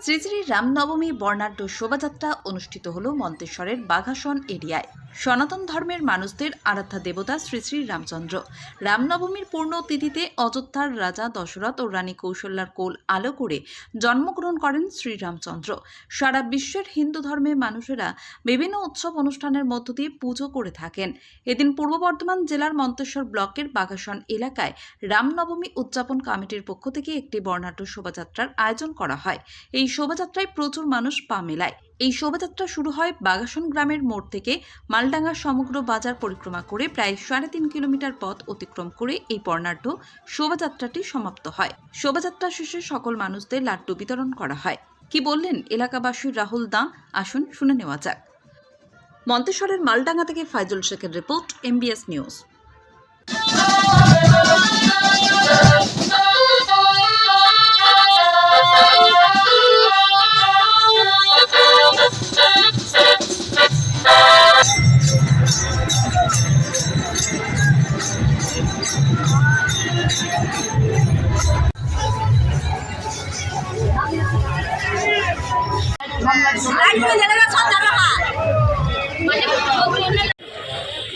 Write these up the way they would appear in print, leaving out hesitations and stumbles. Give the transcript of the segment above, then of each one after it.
শ্রী শ্রী রামনবমী বর্ণাঢ্য শোভাযাত্রা অনুষ্ঠিত হল মন্তেশ্বরের বাঘাসন এরিয়ায়। সনাতন ধর্মের মানুষদের আরাধ্যা দেবতা শ্রী শ্রী রামচন্দ্র রামনবমীর পূর্ণ তিথিতে অযোধ্যার রাজা দশরথ ও রানী কৌশল্যার কোল আলো করে জন্মগ্রহণ করেন শ্রীরামচন্দ্র। সারা বিশ্বের হিন্দু ধর্মের মানুষেরা বিভিন্ন উৎসব অনুষ্ঠানের মধ্য দিয়ে পুজো করে থাকেন। এদিন পূর্ব বর্ধমান জেলার মন্তেশ্বর ব্লকের বাঘাসন এলাকায় রামনবমী উদযাপন কমিটির পক্ষ থেকে একটি বর্ণাঢ্য শোভাযাত্রার আয়োজন করা হয়। এই শোভাযাত্রায় প্রচুর মানুষ পা মেলায়। এই শোভাযাত্রা শুরু হয় বাঘাসন গ্রামের মোড় থেকে মালডাঙ্গা সমগ্র বাজার পরিক্রমা করে প্রায় 3.5 কিলোমিটার পথ অতিক্রম করে এই বর্ণাঢ্য শোভাযাত্রাটি সমাপ্ত হয়। শোভাযাত্রা শেষে সকল মানুষদের লাড্ডু বিতরণ করা হয়। কি বললেন এলাকাবাসী রাহুল দা, আসুন শুনে নেওয়া যাক। মন্তেশ্বরের মালডাঙ্গা থেকে ফাইজুল শেখের রিপোর্ট, MBS নিউজ।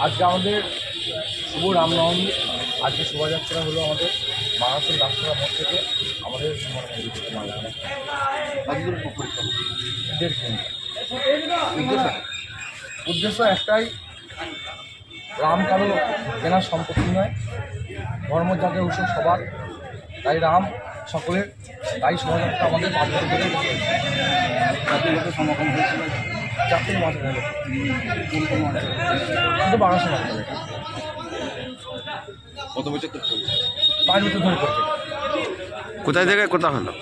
আজকে আমাদের শুভ রামনবমী। আজকে শোভাযাত্রা হলো আমাদের বাঘাসন রাস্তার মোড় থেকে আমাদের উদ্দেশ্য একটাই, রাম কারো কেনার সম্পত্তি নয়, ধর্ম জাতীয় উৎসব সবার, তাই রাম সকলের, তাই শোভাযাত্রা আমাদের 5 বছর ধরে জাতীয় সমাগম হয়েছিল। 4 মাস হলো কিন্তু বাংলাদেশের মাধ্যমে কত বছর তো 5 বছর ধরে করছে। কোথায় থেকে কোথা হলো?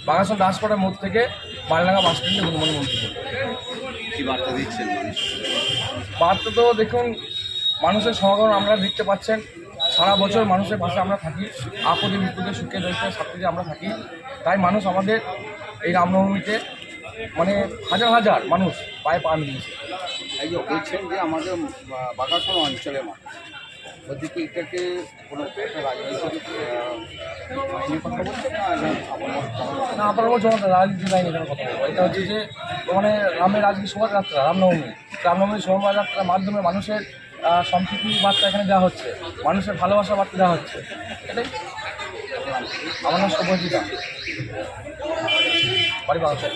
বাংলাদেশের দাসপাড়ার মোড় থেকে মালডাঙ্গা বাস স্ট্যান্ডে হনুমান মন্দির। কি বার্তা দিচ্ছেন? বার্তা তো দেখুন, মানুষের সমাগম আমরা দেখতে পাচ্ছেন। সারা বছর মানুষের পাশে আমরা থাকি, আপদে বিপদে সুখে দুঃখে সাথে আমরা থাকি। তাই মানুষ আমাদের এই রামনবমীতে মানে হাজার হাজার মানুষ পায়ে পা মিলিয়েছে। এই যে বলছেন যে আমাদের বাঘাসন অঞ্চলের মানুষ, বলছি কি এটাকে কোনো একটা রাজনৈতিক বাহিনীর কথা বলছে না, আপনার জমাতে রাজনীতি লাইনে এখানে কথা বলবো। এটা হচ্ছে যে মানে রামের আজকে শোভাযাত্রা, রামনবমী শোভাযাত্রার মাধ্যমে মানুষের সম্প্রীতি বার্তা এখানে দেওয়া হচ্ছে, মানুষের ভালোবাসা বার্তা দেওয়া হচ্ছে। এটাই আমার নাম শুভজিতা, বাড়ি বাংলা।